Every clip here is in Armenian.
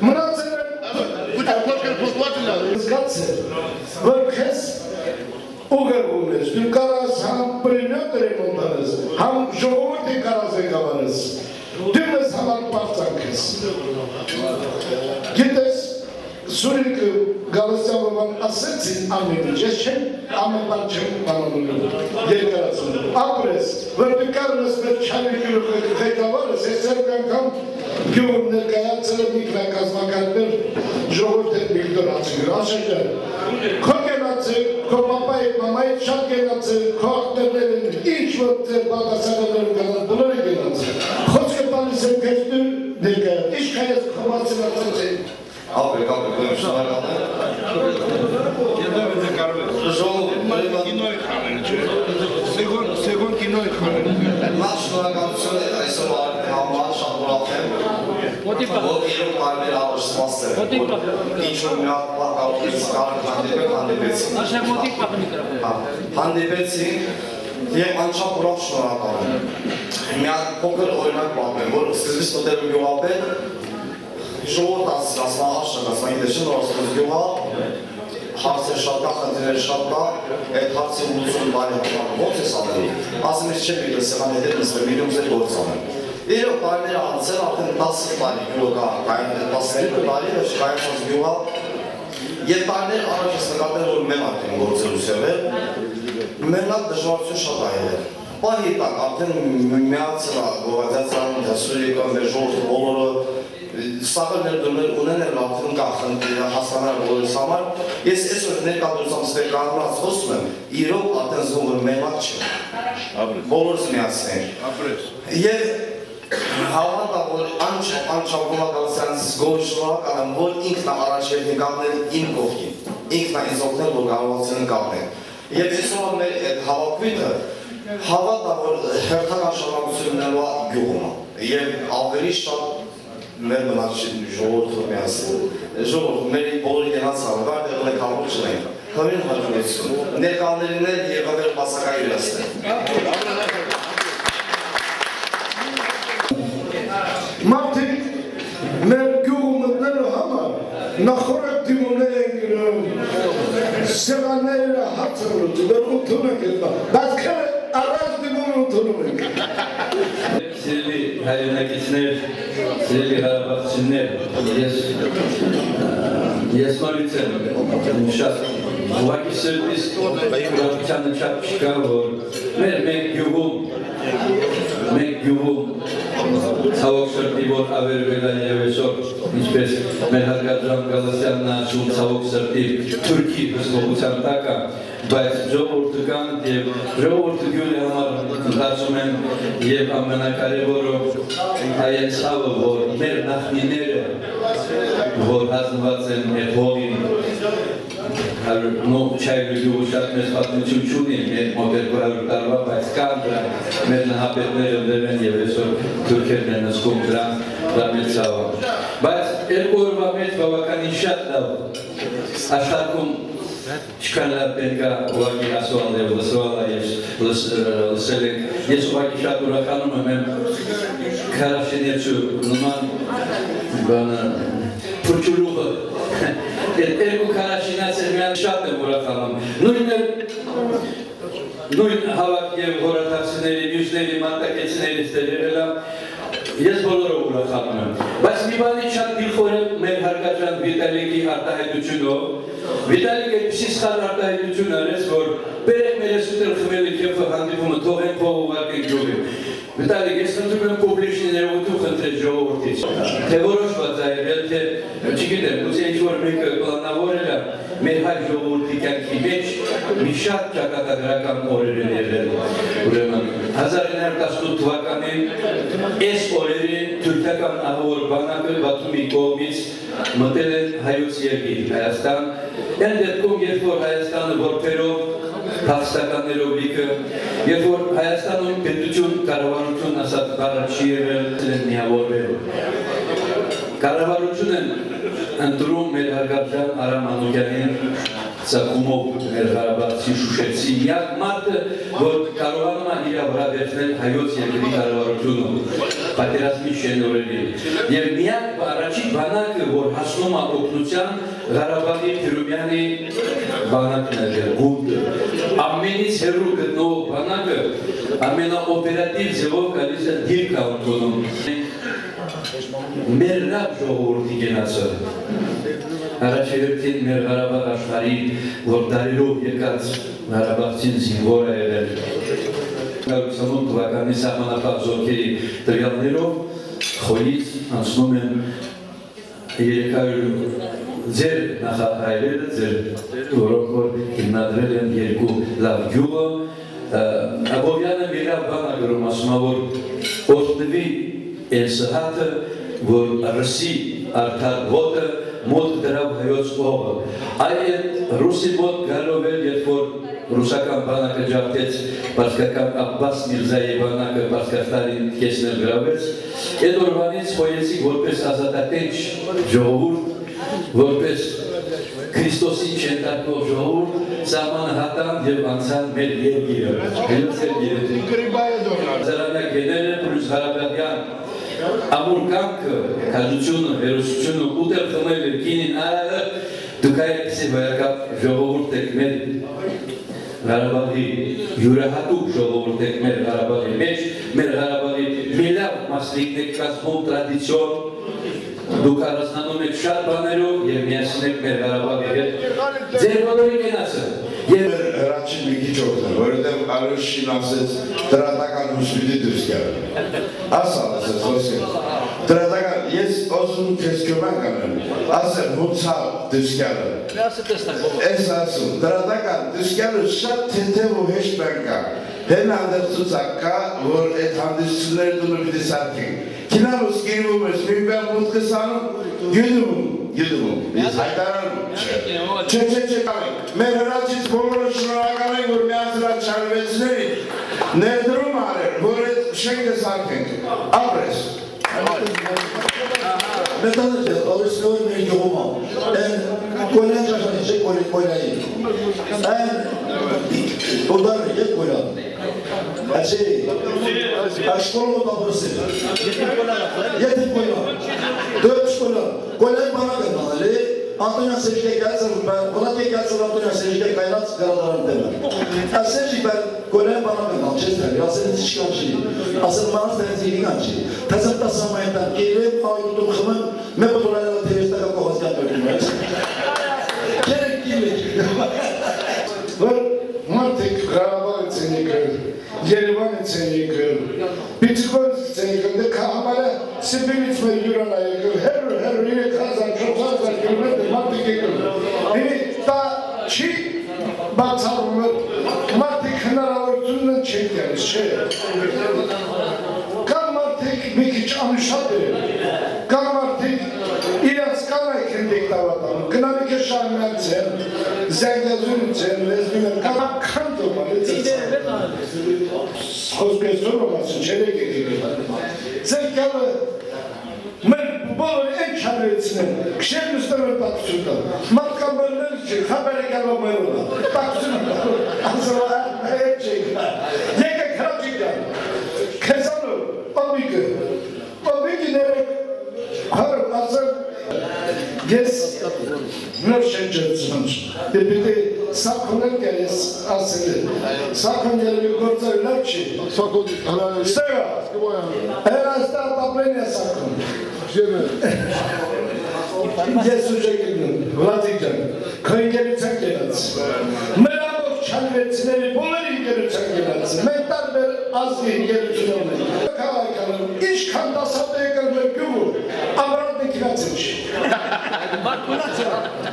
Mına Կացել, որ քեզ ուղեղում ես, դու կարաս համ պրինյոտ ռեմոնտանես, համ ժողովուրդի կարաս եկավարես, դու մեզ համար պարծանք ես։ Գիտես, Սուրիկը Գալստյանը ասեցին ամեն ինչ, ես չեմ ամեն բան չեմ բանանում երկարացնում, ապրես, որ դու կարնես մեր չարի ղեկավարս, ես երբ անգամ գյուղում ներկայացել եմ ինքնակազմակարգներ ժողովուրդ հետ Վիկտոր Հացիկը, Աշեջան, քո գնացեք, քո պապայի, մամայի շատ գնացեք, քո աղբերներին, ինչ որ ձեր բաղասաններում գնան, բոլորը գնացեք, խոսքը տալիս եմ քեզ դու ներկայացել, ինչ կա ես քո մասնացած եմ Ապրեք, շնորհակալ Կինոյի խաղերը չէ, սեգոն կինոյի խաղերը Մատ շնորհակալություն է այսօր համար շատ ուրախ եմ որ իրոք տարբեր առաջսպասներ ինչ-որ մի հատ պարկավորից կարք հանդիպեցին և անչափ ուրախ շնորհակալ եմ մի հատ փոքր օրինակ պատմեմ, որ սկզբից մտերում գյուղապետ ժողովուրդ ասմահաշն ասմահիտեշն գյուղա հարցեր շատ կա, խնդիրներ շատ կա, այդ հարցի ուլություն բարի հապանը ոնց ես անելու, ասեմ ես չեմ իրը սեղան հետեր նստեմ, իրում ձեր գործ անեմ։ Իրոք տարիները անցել, արդեն 10 տարի գյուղա, 12 տարի կայացած գյուղա, և տարիներ առաջ ես նկատել, որ մենակ են գործելուս եղել, մենակ դժվարություն շատ այել էր։ Պահի տակ արդեն միացել է գովադյացան, Սուրիկը, մեր ժողովուրդը բոլորը Սաղը ներդումներ ունեն արդեն կա խնդիրը հասկանալ բոլորիս համար Ես այսօր ներկայացում ստեղ կանգնած խոսում եմ իրոք արդեն զգում որ մենակ չէ Բոլորս միասին Եվ հավատա որ անչափ Գալստյանից գոհ շնորհակալ եմ որ ինքն է առաջ եկել կանգնել իմ կողքին Ինքն է ինձ օգնել որ կարողացել կանգնել Եվ այսօր մեր այդ հավաքույթը հավատա որ հերթական շարունակություններով գյուղում է Եվ ավելի շատ մեր մնացին ժողովուրդը միասին, ժողովուրդ մեր բոլորի գնաց հավար, դեղել եք համոչ չնենք, հավին հաջողություն, ներկաներին էլ և հավեր մասակայի յուրասներ։ Մարդիկ մեր գյուղում մտնելու համար նախորդ դիմումներ են գնում, սեղանները հացրում, դեր ուտում ենք էտ բան, բայց քերը առած դիմում ուտում ենք։ Սիրելի հայրենակիցներ, սիրելի հարաբաղցիներ, ես նորից եմ շատ ուղղակի սրտից ուրախության չափ չկա, որ մեր մեկ գյուղում ցավոք սրտի որ ավերվել է եւ այսօր ինչպես մեր հարգարժան Գալստյանն ասում ցավոք սրտի թուրքի հսկողության տակ է բայց ժողովուրդը կան եւ ժողովուրդը գյուղի համար դասում են եւ ամենակարևորը այն ցավը որ մեր նախնիները որ հազնված են այդ հողին նո չայրը գյուղը շատ մեծ պատմություն չունի մեր մոտ 200 տարվա բայց կան դրանք մեր նահապետները դրեն եւ այսօր թուրքերն են ասում դրանք դա մեծ ցավ բայց երկու օրվա մեջ բավականին շատ լավ աշխարհում չկարելա պետք է ուղղակի ասուալ եւ լսուալ ես լսել եք ես ուղղակի շատ ուրախանում եմ քարաշենիացու նման բանը փուչուլուղը երկու քարաշենիացը միան շատ եմ ուրախանում նույն հավաք եւ հորաթացիների մյուսների մատակեցիների ստերելա Ես բոլորը ուրախանում եմ, բայց մի բանի շատ դիխոր է մեր հարգարժան Վիտալիկի արտահայտությունով Վիտալիկ այդպիսի սխալ արտահայտություն արեց, որ բերեք մեր ես ուտել խմելիք և հանդիպումը թողեն փող ուղարկենք գյուղին Վիտալիկ, ես խնդրում եմ պուբլիչնի ներողություն խնդրել ժողովրդից Թե որոշված է եղել, թե չգիտեմ, ուզի ինչ-որ մեկը պլանավորել է մեր հայ ժողովրդի կյանքի մեջ մի շատ ճակատագրական օրեր են եղել Ուրեմն 1918 թվականին այս օրերին թուրքական ահավոր բանակը Բաթումի կողմից մտել են հայոց երկիր Հայաստան Այն դեպքում երբ որ Հայաստանը որբերով փախստականներով լիքը երբ որ Հայաստանում պետություն կառավարություն ասած բառը չի եղել միավորվելու Կառավարություն են ընտրում մեր հարգարժան Արամ Մանուկյանին ծագումով մեր Ղարաբաղցի շուշեցի միակ մարդը, որ կարողանում է իր վրա վերցնել հայոց երկրի կառավարությունը պատերազմի շենորերին։ Եվ միակ առաջին բանակը, որ հասնում է օգնության, Ղարաբաղի Թյուրումյանի բանակն է, գունդը։ Ամենից հեռու գտնող բանակը ամենաօպերատիվ ձևով գալիս է դիրք անդոնում։ Մեր լավ ժողովրդի գնացը, առաջերտին մեր Ղարաբաղ աշխարհի, որ դարերով եկած Ղարաբաղցին զինվոր է եղել 1928 թվականի սահմանափակ զորքերի տվյալներով խորից անցնում են 300 ձեր նախահայրերը, ձեր որոնք որ հիմնադրել են երկու լավ գյուղը, Աբովյանը մի լավ բան է գրում, ասում է, որ օրհնվի այս հատը, որ ռուսի արդար ոտը մոտ դրավ հայոց օղը։ Այդ ռուսի մոտ գալով էր, երբ որ ռուսական բանակը ջարդեց պարսկական Աբբաս Միրզայի բանակը Պարսկաստանին կեսնել գրավեց, այդ օրվանից խոյեցիք որպես ազատատենչ ժողովուրդ, որպես Քրիստոսին չենտարկող ժողովուրդ, սահմանը հատան և անցան մեր երկիրը։ Զարամյակ գեները պլյուս Ղարաբաղյան ամուր կամքը, կաջությունը, հերոսությունը, ուտել խմել էր կինին արարը, դուք այդպիսի վայակապ ժողովուրդ եք մեր Ղարաբաղի յուրահատուկ ժողովուրդ եք մեր Ղարաբաղի մեջ, մեր Ղարաբաղի մի լավ մասնիկն եք կազմում տրադիցիոն, դուք առանձնանում եք շատ բաներով և միասին եք մեր Ղարաբաղի հետ ձեր բոլորի կենացը։ Հրաչին մի քիչ օգնել, որովհետև Արոշին ասեց տրատական հուսպիտի դուրս գալ։ Ասալ ասեց ոսկե։ Տրատական, ես ոսում քեզ կոման կանեմ, ասել հուցա դուրս գալը։ Ես ասում, տրատական դուրս գալը շատ թեթև ու հեշտ բան կա։ Հեն հանդերձուցակ կա, որ այդ հանդերձությունները դունը պիտի սարքենք։ Քինալուս գիրվում ես, մի բան մուտքը սանում, գյուդում, ես հայտարարում, չէ, մեր հրաչից բոլորը շնորհակալ են, որ միացրած շարվեցներին ներդրում արել, որ այդ շենքը սարքենք, ապրես։ Մետանը չէ, ալուսնոր մեր գյուղում են կոլյան շաշանի չէ կոլյայի, են որդարը ետ կոլյան, Açı, aşkolu babası. Yetim koyma. Dört koyma. Koylar bana vermeli. Antonio Sergey gelsin, ben ona tek gelsin Antonio Sergey kaynat karalarım demem. Sergey ben koylar bana vermeli. Çezer. Ya senin çıkan şey. Asıl bana tenzilin açı. Tezat tasamayından gelip ayutum kımın. Me bu dolayla teröriste kapı dökülmüş. Gerek değil. Martik Qarabağ içinlikdir, Yerevan içinlikdir, Bitcoin içinlikdir, Kahamara Sibirits ve Yuranayıdır, her yere kazan, çok fazla görmektir, Martik ekir. Yani da çi batarımı, Martik hınara örtünden çekeriz, Kan Martik bir hiç anışadır, Kan Martik İlyas Kanayken deklaradan, Kınavike Şahmetsen, Zengazun sen, Lezbinen, Kanak Kandırmalı, Sözgezdür olmasın, çeyrek edilir. Zengalı, ben bolun en çaresinden, kişiye müstəmel taksırdan, matkamlarlar için habere gelmemeyi olan, taksırdan, asıla hep çekler, yeke kıracıklar, kesanı, o bilgi nereye, harım, asıl, yes, mürşencedsiniz. Depite sakınlar gelir aslında. Sakın gelir görürler ki. Sakın. Steva. Her hasta taplenya sakın. Yesuce gelin. Vladikcan. Köyün gelirsen gelirsin. Merhaba çelvetsinleri bunları gelirsen gelirsin. Mektar ver az değil gelirsin onu. Kalaykalım. İş kanda satmaya gelmek gibi. Amran dikilatmış.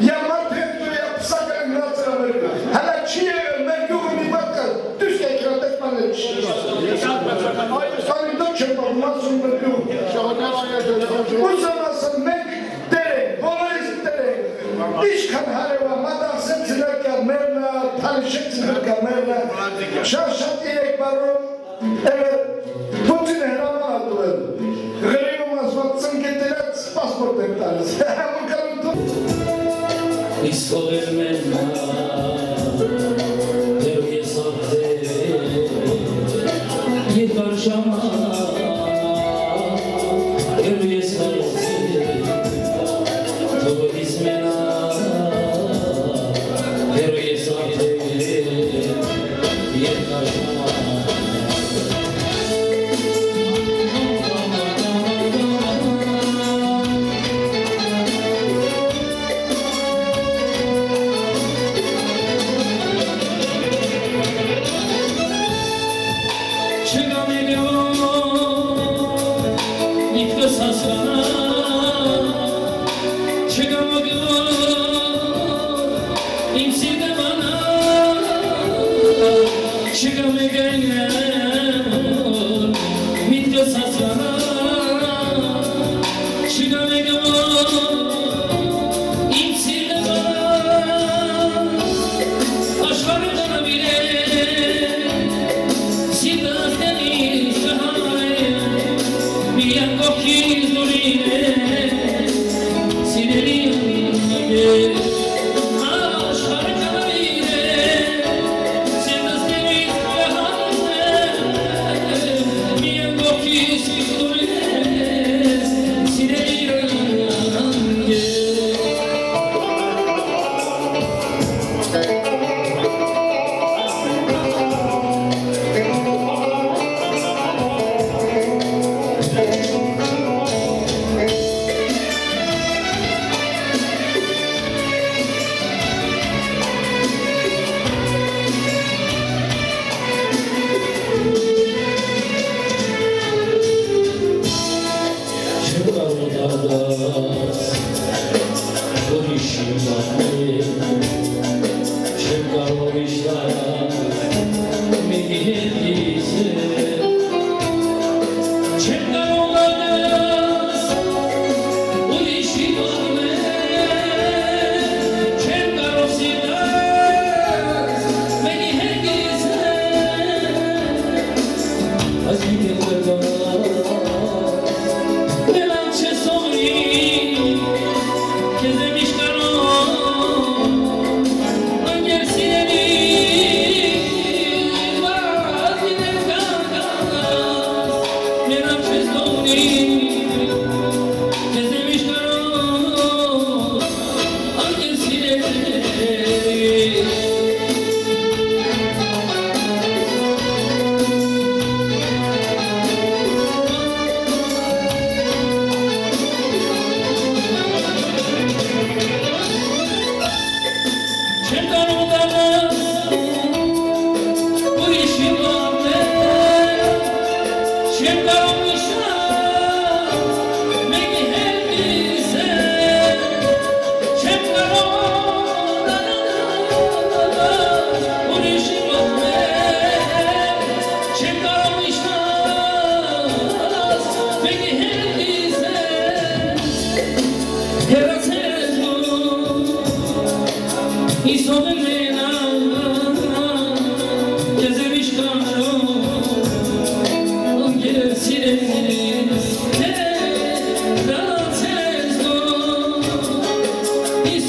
Ya marteptu yapsak enlatır Amerika. Hala Çiğ'e merkûguni bakka düşke kiratek manetmiş. Sani dökçe masum merkûg. Bu zamansı mek derek, bolayız derek. İş kan hareva madarsen tilerken merna, tanışık tilerken merna. Şarşat direk baro. Evet, Putin herama adılar. Gırıyım asmatsın getiret pasport iptaliz. Bu kanıtı.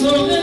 So